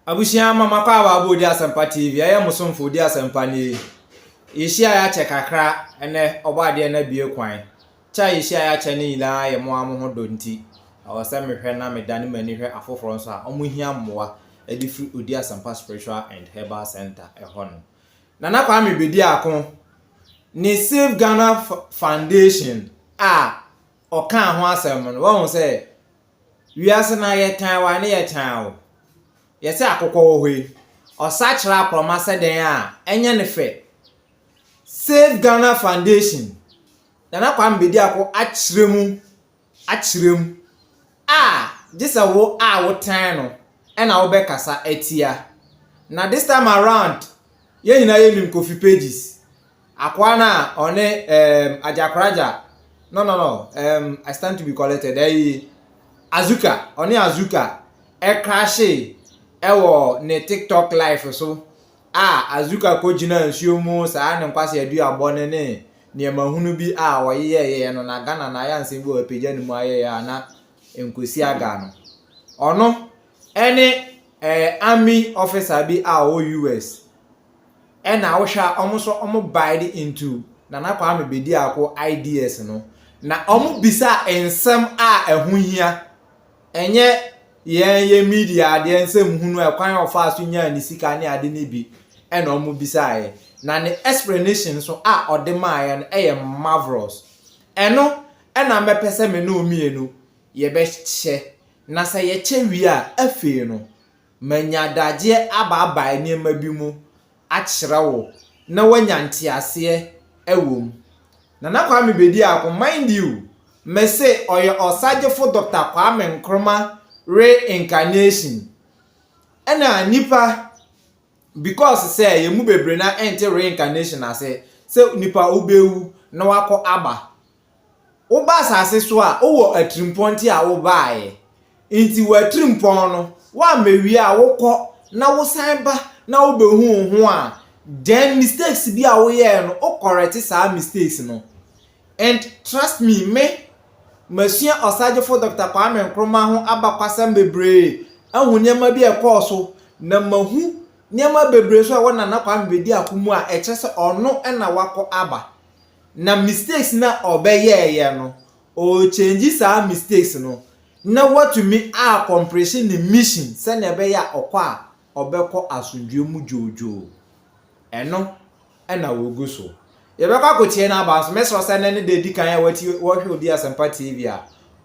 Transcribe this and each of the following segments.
Abushia mama kwa babu dia Asempa TV aye musomfo dia Asempa ni yeshia ya che kakra ene obade na bie kwan cha yeshia ya che ni ila ye mo am ho donti awasa mehwe na medane mani hwe afoforo nso a omuhia mmoa edifri odi Asempa Spiritual and Herbal Center ehon na Kwame Bediako ni Save Ghana Foundation oka ho asem no wo se wiase na ye tan wa ne ye tan o yesi akokọ ohwe osachira promase den enye ne fe Save Ghana Foundation na Kwame Bediako achiremu disa wo wo tan no na wo be kasa atia na this time around ye nyina ye nim coffee pages akwa na one ajakraja no I stand to be collected azuka one azuka crashe ewo ne TikTok live so azuka ko jina nsuo mu saa ne nkwase adu abone ne mahunu bi woyeye no na Ghana na ya nsem bi opeja ni mu ayeye na enkosi aga no ono ene army officer bi US na wohwa omo bide into na Kwame Bediako IDS no na omo bisa ensem ehunhia enye ye media de ensem hunu ekwan ofa so nya ni sika ne ade ne bi na omo bisae na ne explanation so odemaye no marvelous eno na mepese me no mienu ye be che na se ye che wi afi no manyadaje aba ne mabimu achirawo na wanyante ase ewom na Kwame Bediako mind you me say oye osagefo Dr. Kwame Nkrumah reincarnation ena nipa because say ye mu bebre na ente reincarnation ase say nipa obewu na wako aba uba asase so owo atrimponti wo baaye nti watrimpon no wa mewi wokọ na wo san ba na wo behu ho then mistakes bi wo ye no o correct sa mistakes no and trust me Monsieur Osagefo Dr. Kwame Nkrumah ho abakwasam bebre ahu nyama bi ekoso na mahu nyama bebre so wona na Kwame Bediako mu echese ono na wako aba na mistakes na obeyeye no o change sa mistakes no na what to me compression the mission se na be ya okwa obekọ asundwe mu jojo eno na woguso yebekwa kotie na abanso mesro se ne de kan ya wati wo hwe odi Asempa TV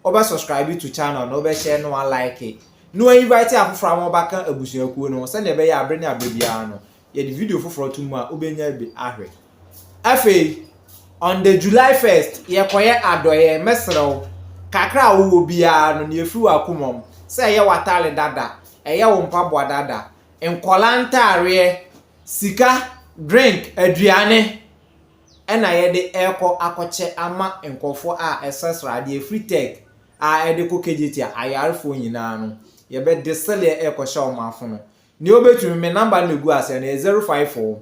oba subscribe to channel no be share no like it no invite afofra mo baka abusuakuo no se na be ya abre ne abebia no ye the video foforo to mu obenya bi ahwe afei on the July 1st ye koye adoye mesro kakra wo bia no ne efi akomom se ye watale dada eye wo mpabo dada enkolanta are sika drink aduane ena ye de eko akoche ama enkofo esesra de free tech ede ko kejeti ayarfo nyina no ye be de sele eko sha o mafo no ni obetumi me number na gu ase na 054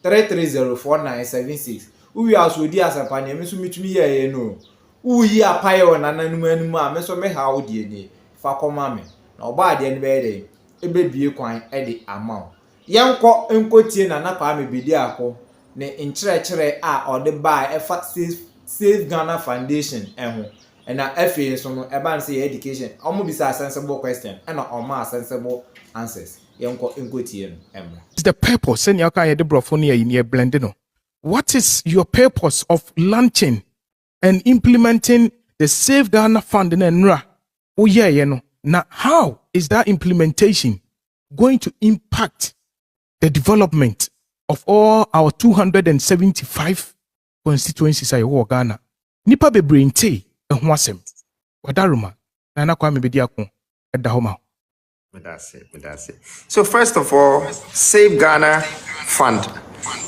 3304976 uwi asodi Asempa ne me so mitumi ye no uyi apaye wona nanum anum me so me ha odie ni fa koma me na oba de ne be de ebebie kwan de ama yenko enkotie na Kwame Bediako ne nkyerɛkyerɛ ɔde ba efa Save Ghana Foundation eho na afi so no eba nse education omo bisa sensible question and oma sensible answers yenko enkotie no emra. It's the purpose and yaka ye de brofo ne ye blend no. What is your purpose of launching and implementing the Save Ghana Fund in NRA? Oh yeah, you know. Now, how is that implementation going to impact the development of all our 275 constituencies in Ghana? Nipa bebre nte ehwasem. Wadaruma na Kwame Bediako edahoma. That's it. So first of all, Save Ghana Fund.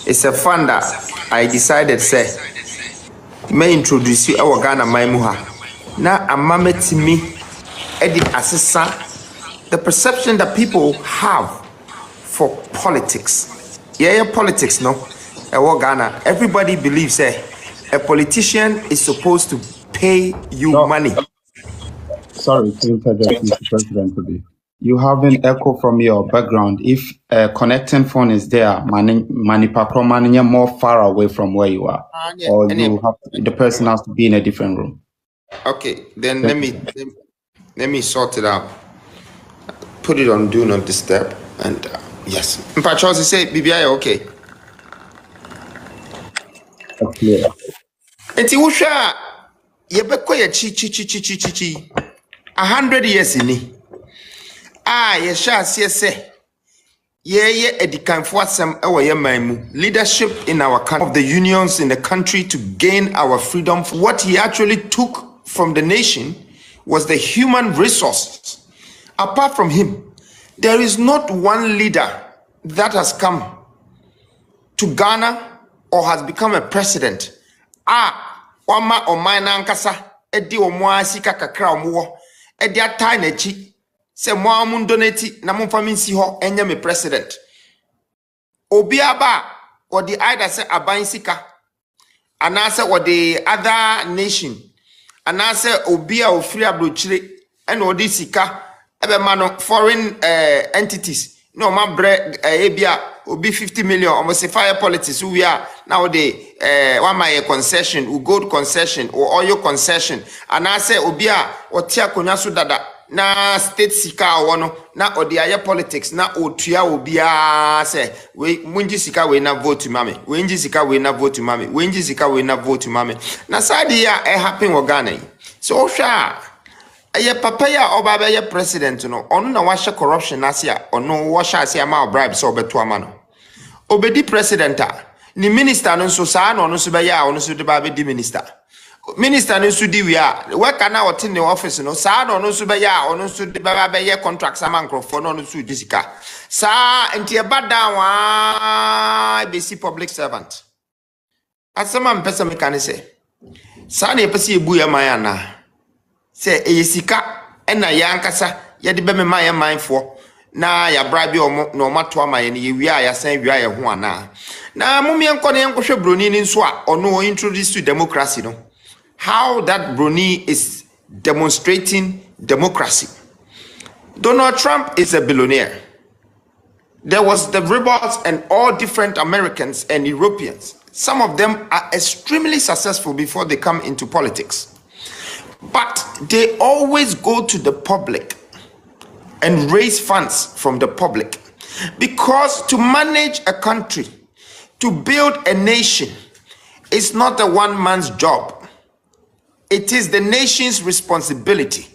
It's a fund that I decided say may introduce you our Ghana maimuha. Na amameti me edit assessa the perception that people have for politics. Yeah, politics no. Our Ghana, everybody believes a politician is supposed to pay you money. Sorry to interject, Mr. President, today. you have an echo from your background. If a connecting phone is there, manipacro more far away from where you are, or the person has to be in a different room. Okay, then let me sort it out. Put it on do not disturb, and yes. Mpachosi say BBI okay. Okay. Enti wusha yebekɔ ye chi 100 years ni. Yɛhyɛ aseɛ sɛ yɛyɛ adikanfo asɛm ɛwɔ yɛ man mu. Leadership in our country, of the unions in the country to gain our freedom. What he actually took from the nation was the human resources. Apart from him, there is not one leader that has come to Ghana or has become a president. Wama omaina nkasa edi omwa sika kakra omwo edi atai na chi se mo amun donate na mo faminsi ho enye me president. Obi aba or the either say aban sika anase or the other nation anase obi a ofiri abrochire and odi sika ebe mano foreign entities no ma bre ebia obi 50 million almost fire politics we are now the one my concession or gold concession or oil concession and I say obia or tia konyasu dada na state sika wono na odi aye politics na otua obia say we munji sika we na vote mame we nji sika we na vote mame we nji sika we na vote mame na sadi ya happen wo Ghana so sha aye papa ya oba be ye president no onu na wa corruption asia onu wa sha asia ma bribe so obeto ama no obedi president ni minister no so saa no so be ya onu so de ba be di minister no so di wi a we kana what in the office no saa no so be ya onu so de ba be ye contract sama nkrofo no so disika saa enti e bada wa be si public servant asema mpesa me kan say saa na e pese ebu ya man ana say eyesika ena ya ankasa ye de be me man ya manfo na ya bribe omo na omato ama ye ne ye wi a ya san wi a ye ho ana na mumie nko ne nkohwe broni ni nso a ono introduce to democracy no how that broni is demonstrating democracy. Donald Trump is a billionaire. There was the rebels and all different Americans and Europeans. Some of them are extremely successful before they come into politics. But they always go to the public and raise funds from the public. Because to manage a country, to build a nation, is not a one man's job. It is the nation's responsibility.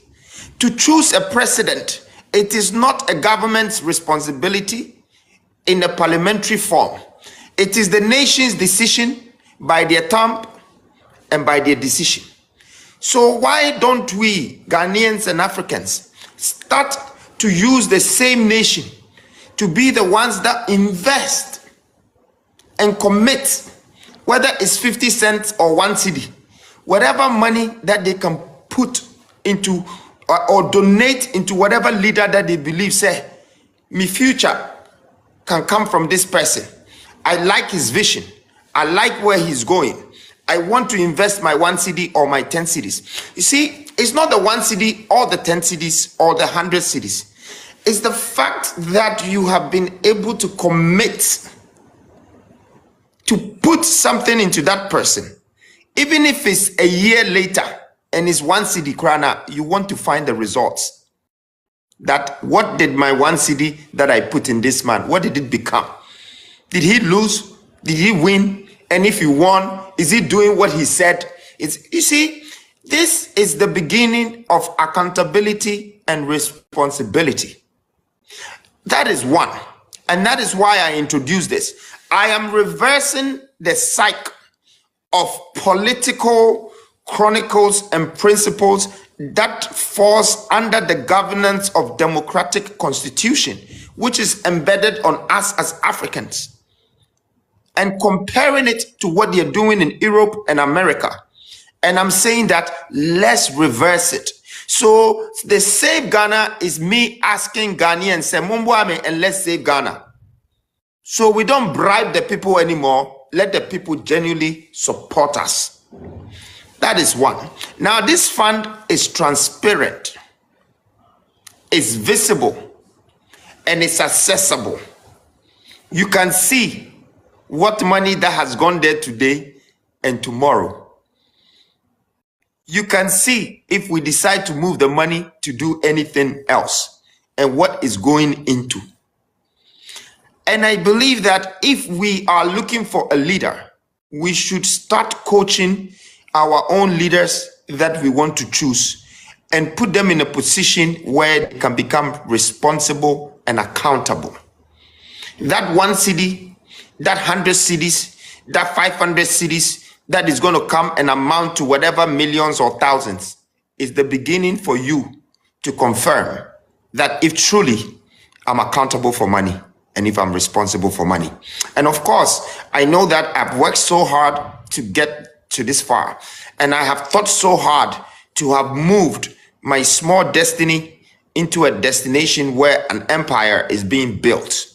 To choose a president, it is not a government's responsibility in a parliamentary form. It is the nation's decision by their thumb and by their decision. So why don't we, Ghanaians and Africans, start to use the same nation to be the ones that invest and commit, whether it's 50 cents or 1 cedi, whatever money that they can put into or donate into whatever leader that they believe say, my future can come from this person. I like his vision. I like where he's going. I want to invest my 1 cedi or my 10 cedis. You see, it's not the 1 cedi or the 10 cedis or the 100 cedis. It's the fact that you have been able to commit to put something into that person. Even if it's a year later and it's 1 cedi krana, you want to find the results. That what did my 1 cedi that I put in this man, what did it become? Did he lose? Did he win? And if he won, is he doing what he said? You see, this is the beginning of accountability and responsibility. That is one. And that is why I introduced this. I am reversing the cycle of political chronicles and principles that falls under the governance of democratic constitution, which is embedded on us as Africans, and comparing it to what they're doing in Europe and America. And I'm saying that let's reverse it. So the Save Ghana is me asking Ghanaians, say, Mumbuame, and let's save Ghana. So we don't bribe the people anymore. Let the people genuinely support us. That is one. Now, this fund is transparent. It's visible. and it's accessible. You can see what money that has gone there today and tomorrow. You can see if we decide to move the money to do anything else and what is going into. And I believe that if we are looking for a leader, we should start coaching our own leaders that we want to choose and put them in a position where they can become responsible and accountable. That 1 cedi, that 100 cedis, that 500 cedis that is going to come and amount to whatever millions or thousands is the beginning for you to confirm that if truly I'm accountable for money and if I'm responsible for money. And of course, I know that I've worked so hard to get to this far, and I have thought so hard to have moved my small destiny into a destination where an empire is being built.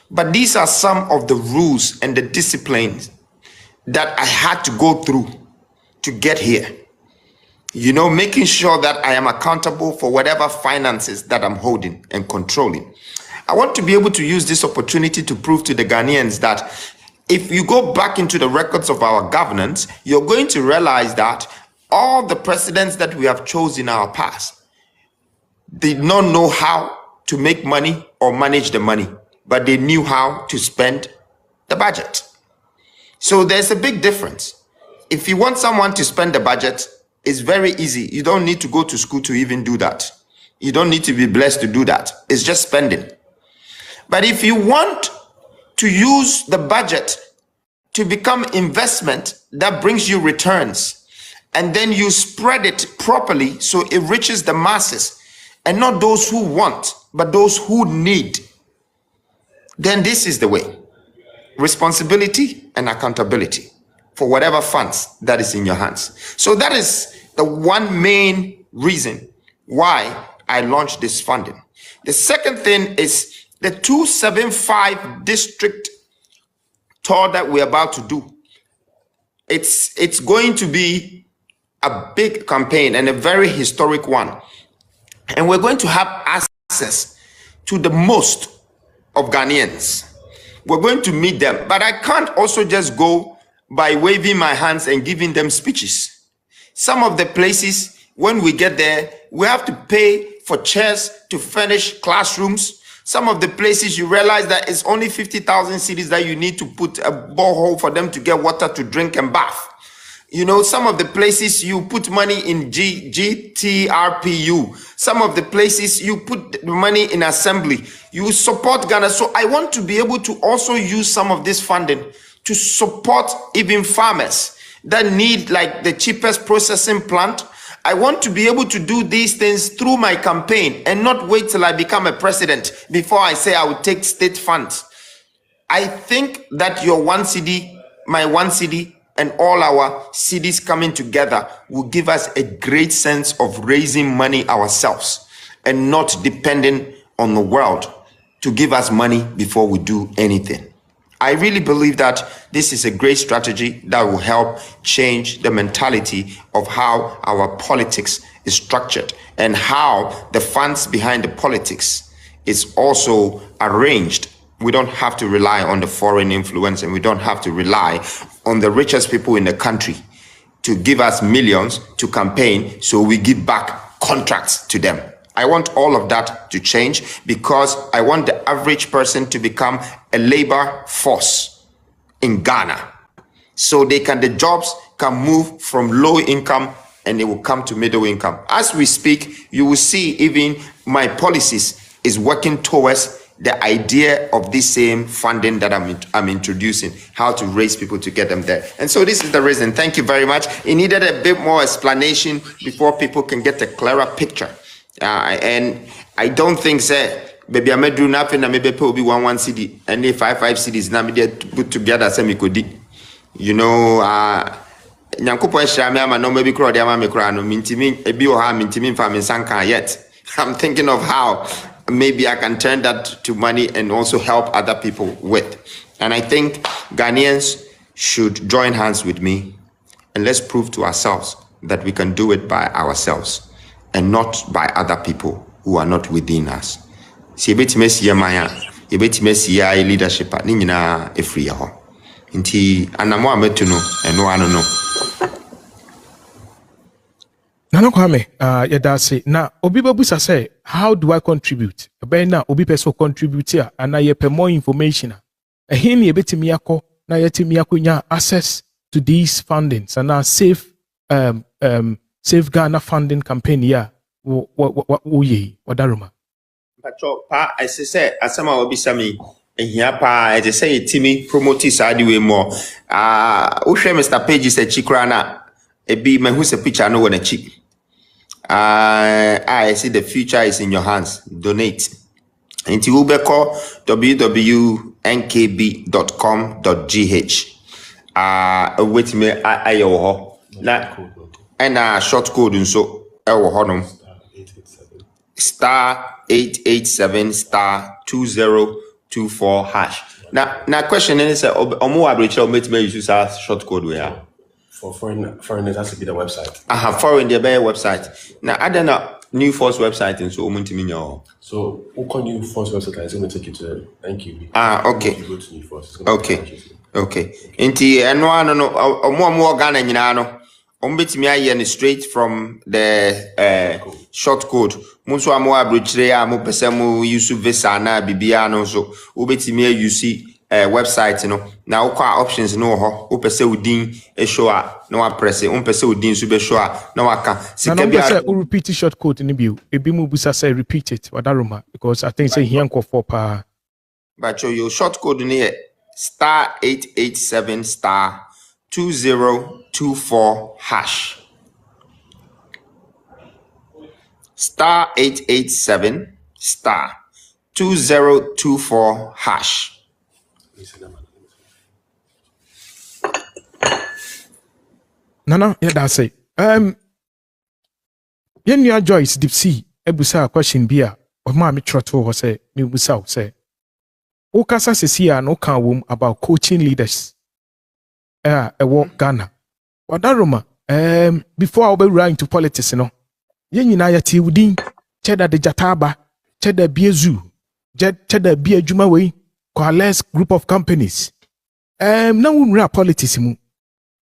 But these are some of the rules and the disciplines that I had to go through to get here. You know, making sure that I am accountable for whatever finances that I'm holding and controlling. I want to be able to use this opportunity to prove to the Ghanaians that if you go back into the records of our governance, you're going to realize that all the presidents that we have chosen in our past did not know how to make money or manage the money, but they knew how to spend the budget. So there's a big difference. If you want someone to spend the budget, it's very easy. You don't need to go to school to even do that. You don't need to be blessed to do that. It's just spending. But if you want to use the budget to become investment that brings you returns, and then you spread it properly so it reaches the masses and not those who want, but those who need, then this is the way. Responsibility and accountability for whatever funds that is in your hands. So that is the one main reason why I launched this funding. The second thing is the 275 district tour that we're about to do. It's going to be a big campaign and a very historic one. And we're going to have access to the most of Ghanaians. We're going to meet them, but I can't also just go by waving my hands and giving them speeches. Some of the places, when we get there, we have to pay for chairs to furnish classrooms. Some of the places you realize that it's only 50,000 cedis that you need to put a borehole for them to get water to drink and bath. You know, some of the places you put money in GTRPU. Some of the places you put money in assembly. You support Ghana. So I want to be able to also use some of this funding to support even farmers that need like the cheapest processing plant. I want to be able to do these things through my campaign and not wait till I become a president before I say I will take state funds. I think that your 1 cedi, my 1 cedi, and all our cities coming together will give us a great sense of raising money ourselves and not depending on the world to give us money before we do anything. I really believe that this is a great strategy that will help change the mentality of how our politics is structured and how the funds behind the politics is also arranged. We don't have to rely on the foreign influence, and we don't have to rely on the richest people in the country to give us millions to campaign, so we give back contracts to them. I want all of that to change because I want the average person to become a labor force in Ghana. So the jobs can move from low income and they will come to middle income. As we speak, you will see even my policies is working towards the idea of this same funding that I'm introducing, how to raise people to get them there. And so this is the reason. Thank you very much. It needed a bit more explanation before people can get a clearer picture. And I don't think, say, baby, I may do nothing, and maybe pay be 1 cedi, and if 5 cedis, now me put together, say me could, you know, Nyankupo Shami, ama no maybe crowd, ama me crowd, no mintimi, a bio ha mintimi farming sanka yet. I'm thinking of how maybe I can turn that to money and also help other people with. And I think Ghanaians should join hands with me and let's prove to ourselves that we can do it by ourselves and not by other people who are not within us. si yɛbɛtumi asi yɛ man a yɛbɛtumi asi yɛ leadership a ne nyinaa ɛfiri yɛ hɔ nti anamo a mɛtu no ɛno ano no Nana Kwame, yɛda ase na obi bɛbusa sɛ how do I contribute? Ɛbɛyɛ na obi pɛ sɛ contribute a anaa yɛpɛ more information a ɛhe ne yɛbɛtumi akɔ na yɛtumi akɔnya access to these fundings anaa Save Ghana funding campaign yi a woyɛ wɔdaroma. Mpatwɔ pa ɛsɛ sɛ asɛm a wɔbisa me ehia pa ɛde sɛ yɛtumi promote saa de wei mu wohwɛ Mr. Pages akyi koraa na ebi mahu sɛ picture no wɔ n'akyi I see the future is in your hands. Donate. Nti wobɛkɔ www.nkb.com.gh wetime ayɛ wɔ hɔ na ɛna short code nso ɛwɔ hɔ nom *887*2024#. Na question is ɔmo abrɛkyerɛ ɔmo betime use saa short code we are. For foreign, it has to be the website. Foreign the better website. Now, I don't know New Force website and so So, who can New Force website? I'm going to take you to NQB. Okay. You go to New Force. Okay. Inti no more Ghana nyinano. Ombetimi aye straight from the short code. Munso amo abrochire mo pese mo use visa na bibia no so. Obetimi use website no na ukwa options no ho upese udin e show a na wa press umpese udin so be show a na waka sika bia say u repeat short code ni bio ebi mu busa say repeat it wadaroma because I think say here nkofo pa but your short code ni *887*2024# *887*2024#. Nana, yeah, that's it. Yenya Joyce Deep Sea, ebusa question bia, or mammy trotto was say, me busa say. Okasa Sesia no can womb about coaching leaders. A walk Ghana. Wadaroma, before I'll be running to politics, no. Yenina yati udin, cheddar de Jataba, cheddar Biezu, cheddar Bia Jumawe, coalesce group of companies. Now we politics.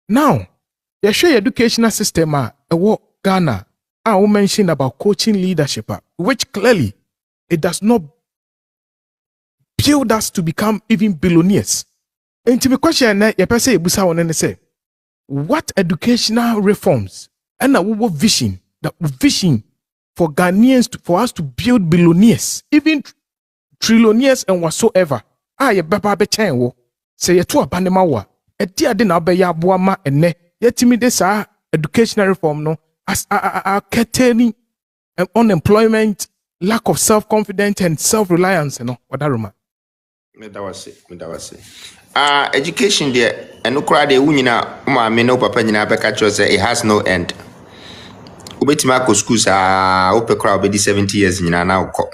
Now, you share educational system what Ghana I will mention about coaching leadership, which clearly it does not build us to become even billionaires. And to be question, you say busa one say, what educational reforms and our vision, the vision for Ghanaians for us to build billionaires, even trillionaires and whatsoever. You beba be chen wo say you to abanema wa. E dia de na be ya boa ma ene. Yetimi de sa educational reform no as curtailing unemployment, lack of self-confidence and self-reliance, wadaroma. Me that was it. Education there, and no crowd de unina, me no papa nyina beka say it has no end. Ubetima ko schools open crowd be 70 years nyina na uko.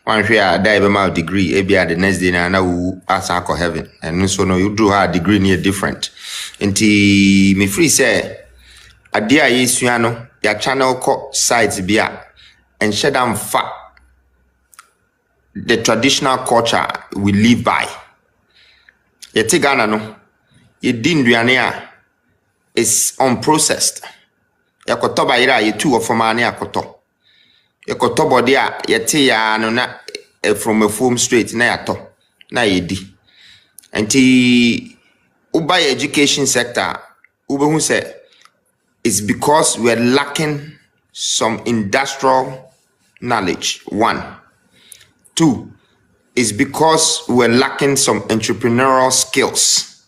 One share die be my degree, ebia the next day na wu asa ko heaven. And so no you do her degree near different. Nti me free say ade a yesua no ya channel ko sites bia and share them fa the traditional culture we live by. Yeti Ghana no ye din duane a is unprocessed. Yakoto ba ira ye tu ofoma ne akoto. Yakoto body a yeti ya no na from a foam straight na yato na yedi. Nti uba education sector ubehu say it's because we're lacking some industrial knowledge. 1. 2 is because we're lacking some entrepreneurial skills.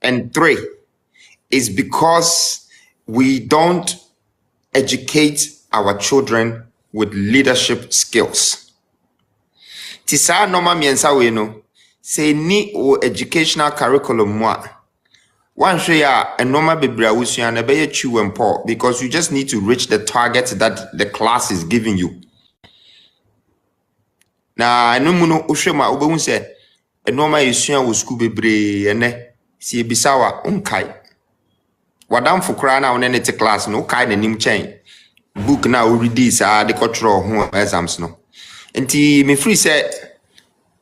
And 3 is because we don't educate our children with leadership skills. Tisa normal miensa we no say ni o educational curriculum moi. One share a normal bibrawusia and a better chew and pour because you just need to reach the target that the class is giving you. Now I know muno ushema ubun say a normal issue was scooby bre and see bisawa unkai. Wadam for crana on any class no kind and nim chain. book now read saa de control ho exams no nti me free say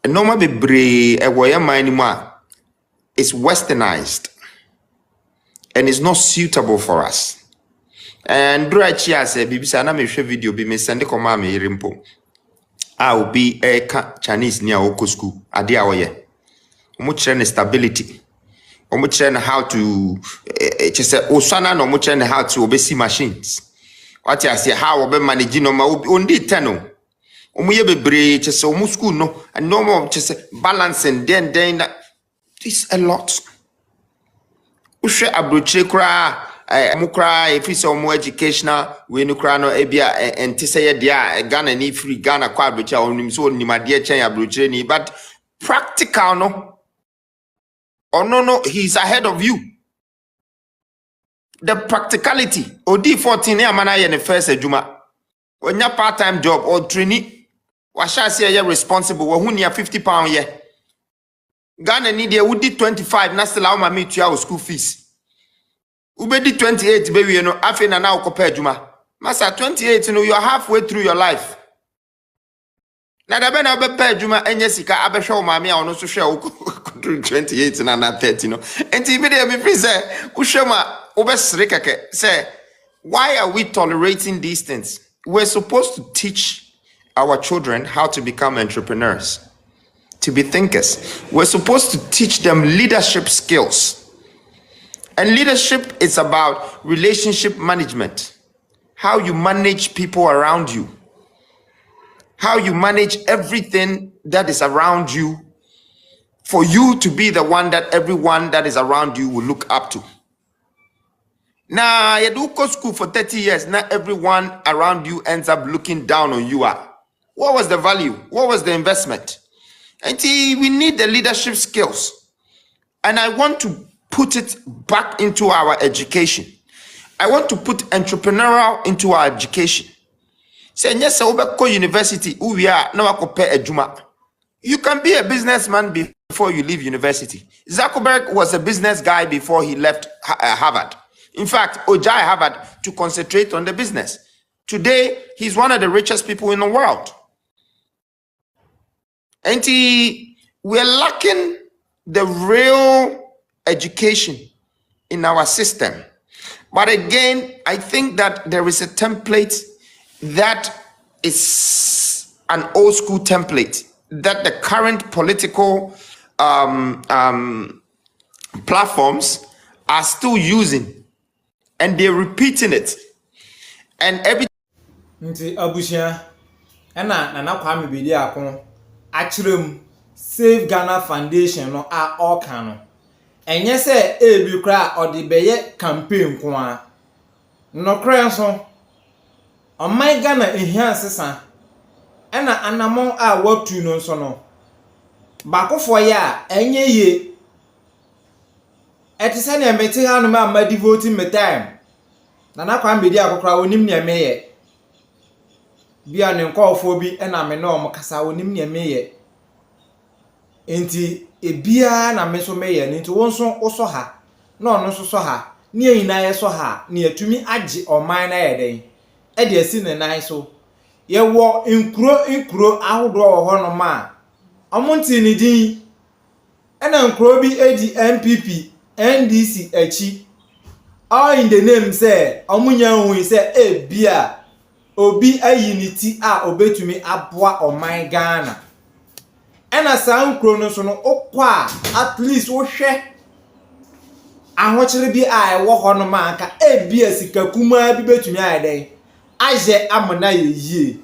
normal bebre ewo ya man mu a is westernized and is not suitable for us. And Brachi as a bibisa na me hwe video bi me send koma me rimpo. A obi Chinese near oko school ade a woye. Omo kire stability. Omo kire how to say osana no omo kire how to obesi machines. What I say how obe manage no ma ondi teno. Omo ye bebre kire omo school no and no more kire balancing then this a lot. Ushe abrochire kra mukra if it's more educational we no kra no ebia enti say dia Ghana ni free Ghana kwa abrochire onim so onimade chen abrochire ni but practical no no he's ahead of you. The practicality odi 14 ya mana ye ne first adwuma onya part-time job or trainee wa sha say ye responsible wa hunia £50 ye Ghana need a would 25 na still allow me to your school fees. Ubedi 28 baby you know afi na now compare juma. Masa 28 you know you're halfway through your life. Na da be na be pay juma enye sika abehwe o mama a ono so hwe 28 na 30 no. Enti be dey me free say uhwema obesre keke say why are we tolerating these things? We're supposed to teach our children how to become entrepreneurs. To be thinkers. We're supposed to teach them leadership skills. And leadership is about relationship management. How you manage people around you. How you manage everything that is around you for you to be the one that everyone that is around you will look up to. Now, you do go school for 30 years, not everyone around you ends up looking down on you. What was the value? What was the investment? And we need the leadership skills. And I want to put it back into our education. I want to put entrepreneurial into our education. Say, yes, university, we are now a juma. You can be a businessman before you leave university. Zuckerberg was a business guy before he left Harvard. In fact, Ojai Harvard to concentrate on the business. Today, he's one of the richest people in the world. And we're lacking the real education in our system. But again, I think that there is a template that is an old school template that the current political platforms are still using, and they're repeating it. And every nti abushia na Kwame Bediako achirem Save Ghana Foundation no a oka no enye se ebi kra odibeye campaign ko a no kra so oman Ghana ehia sesa ena anamon a watu no so no bakofo ya enye ye etise na emeti hanu ma devoting me time na Kwame Bediako kra onim ne meye bia ne nkofo bi ena me no omkasa onim ne meye enti ebia na me so meye nti wonso oso ha na ono so ha ne yina ye so ha ne atumi age oman na yeden e de asi ne nan so ye wo nkuro ahodo wo ho no ma omonti ni din ena nkuro bi edi MPP NDC achi all in the name say omunya hu say ebia obi ayiniti a obetumi aboa oman Ghana ena san kro no so no okwa at least wo hwe ahokyere bi a ewo ho no ma aka ebia sikakuma bi betumi ayeden aje amona yeye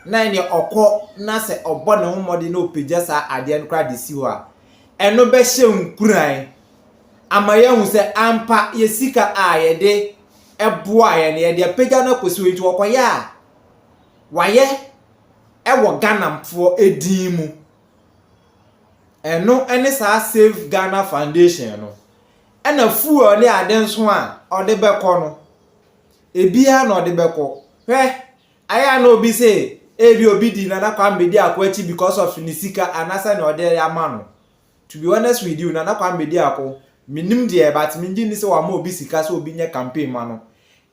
na ne okọ na se obo ne homode na opagya sa ade nkra de si ho a eno be hye nkuran amaye hu se ampa yesika a yede eboa ye ne yede apagya na kosi wetu okoya a waye ewo Ghana mfo edin mu eno ene sa Save Ghana Foundation no ena fuo ne ade nso a ode beko no ebia na ode beko hwe aya na obi say ebi obi di na Kwame Bediako achi because of nisika anasa na ode ya mano. To be honest with you, na Kwame Bediako minim de but minji ni se wa ma obi sika so obi nye campaign ma no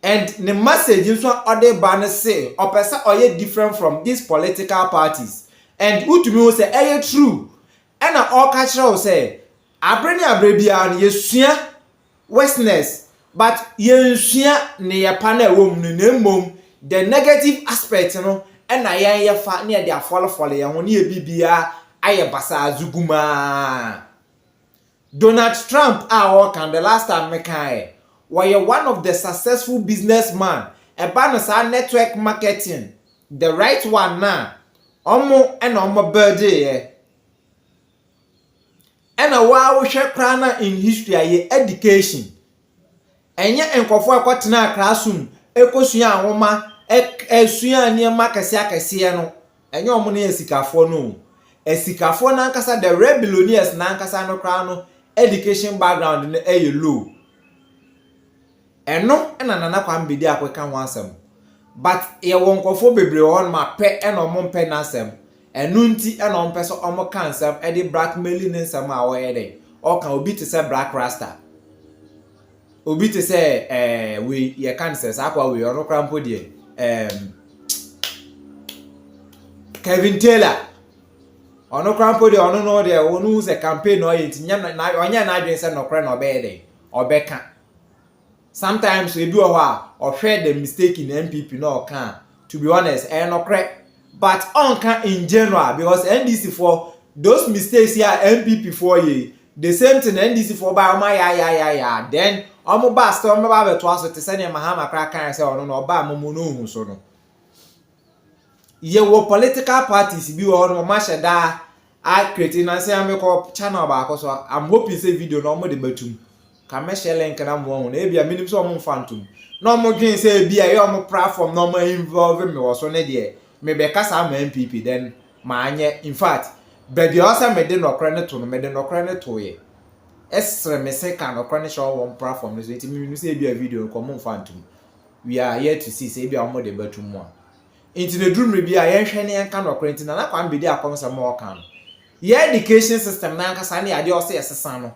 and the message nso ode ba no say opesa oye different from these political parties and utumi wo say true and all catch wo say abre ne abre bia no yesua westness but yensua ne yepa na ewom no nemmom the negative aspect no and ye fa ne de afolofole ye ho ne bibia aye basa azuguma. Donald Trump the last time me kai one of the successful businessman eba no sa network marketing the right one na omo and omo birthday and a wa wo hwe kra na in history aye education enye enkofo akotena classroom ekosua anwoma esua niema kase no enye omo na esikafo no esikafo na nkasa the red billionaires na nkasa no kra no education background na low eno na nana Kwame Bediako ka ho asem but ye won nkofo bebre won ma pe na omo mpe na asem enu nti na ompe so omo kan asem e de blackmailing nsem a wo ye dey o kan obi te se black rasta obi te se we ye kan se akwa we ono krampo de Kevin Taylor ono krampo de ono no de onu se campaign no ye tinya na onya na adwen se no kra no be dey obeka sometimes we do or share the mistake in MPP no can to be honest no correct but on can in general because NDC for those mistakes here MPP for ye the same thing NDC for by my ya then omo ba storm ba beto aso te se ne mahama kra kan se ono no ba momo no hu so no ye wo political parties bi wo no ma sheda I create na say am ko channel ba ko so I'm hoping say video no mo de batum kame share link na mo ho na bia minim so mo fantum no mo dwen say bia ye mo platform no mo involve me wo so ne de me be kasa ma MPP then ma anye in fact baby osa me de nokre ne to no me de nokre ne to ye esre me se kan nokre ne show one platform so it minim say bia video ko mo fantum we are here to see say bia mo de batum mo into the dream bia ye hwe ne yan kan nokre ntina na Kwame Bediako so mo kan ye education system na nkasa ne ade o se yesesa no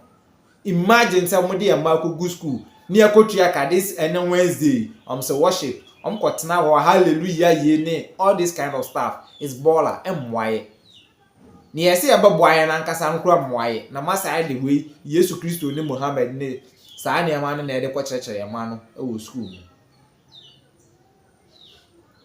imagine say mo dey ma ko go school ni akotua ka this and Wednesday say worship ko tena ho hallelujah ye ne all this kind of stuff is baller emwaye ni yesi ababwaye na nkasa nkura mwaye na masa ide we Yesu Kristo ni Muhammad ne saa ne ma no na ede ko cheche ma no e school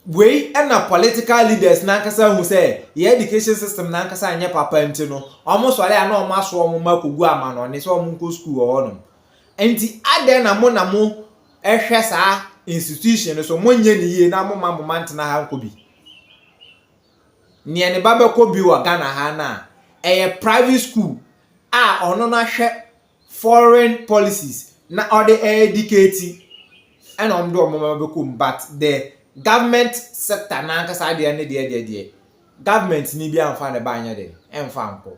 we and political leaders na nkasa hu say ye education system na nkasa anye papa nti no omo sori ana omo aso omo makogu ama no ne so omo nko school ho no enti ade na mo ehwe saa institution so monye ne yie na mo mamma ntena ha nko bi ne ne baba ko bi wa Ghana ha na private school ono na hwe foreign policies na ode educate and omdo omo mabeko but the government sector na nkasa de ne de government ni bia amfa ne ba anya de emfa nko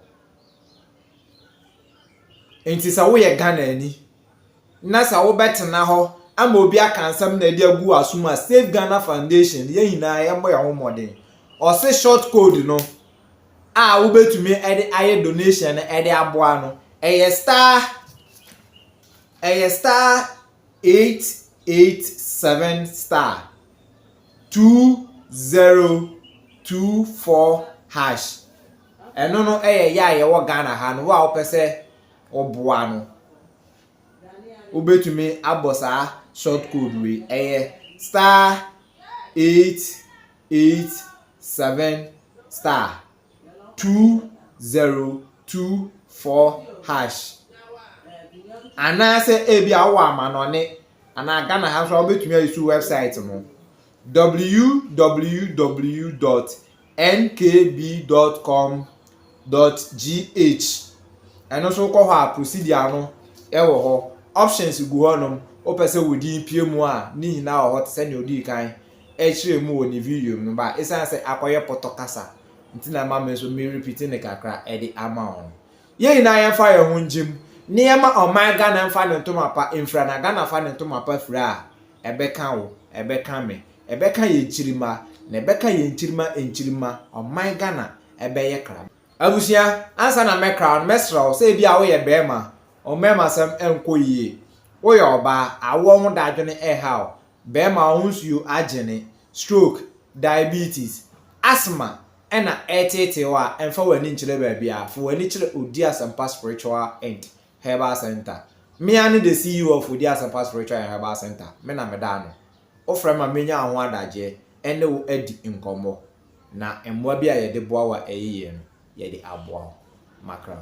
enti sa wo ye Ghana ni na sa wo betena ho ama obi aka nsam na de agu asuma Save Ghana Foundation ye hina ye mo ya ho modern o se short code no wo betumi e aye donation e de aboa no star 887 star 2024 hash eno no ya ye wo Ghana ha no wa opese oboa no obetumi abosa short code we star 887 star 2024 hash ana se ebi awo amanone ana Ghana ha so obetumi ayisu website no www.nkb.com.gh eno so ko ha procedure no ewo ho options gu honom opese wodi piemu a ni hina ho tse ne odi kan kire mu woni video no ba esan se akoye potokasa ntina ma me so me repeat ne kakra edi ama on ye hina ye fa ye ho njim ne ma oman Ghana fa ne ntomapa infra na Ghana fa ne ntomapa fra ebeka wo ebeka me ebeka ye chirima na ebeka ye nchirima oman Ghana ebeye kra abusia ansa na me crown mesra say bia wo ye bema o mema sam enko yie wo ye oba awo ho dadwene ha bɛrima wo nsuo agyene, stroke, diabetes, asthma ɛna ɛtete hɔ a ɛmfa w'ani nkyerɛ baabi a fa w'ani kyerɛ Odi Asempa Spiritual and Herbal Center. Me ane the CEO of Odi Asempa Spiritual and Herbal Center. Me na me da no. Ofrɛ ma menya ho adagye ɛne wo adi nkɔmmɔ. Na mmoa bi a yɛde boa wa ɛyɛ no, yɛde aboa wo. Makra.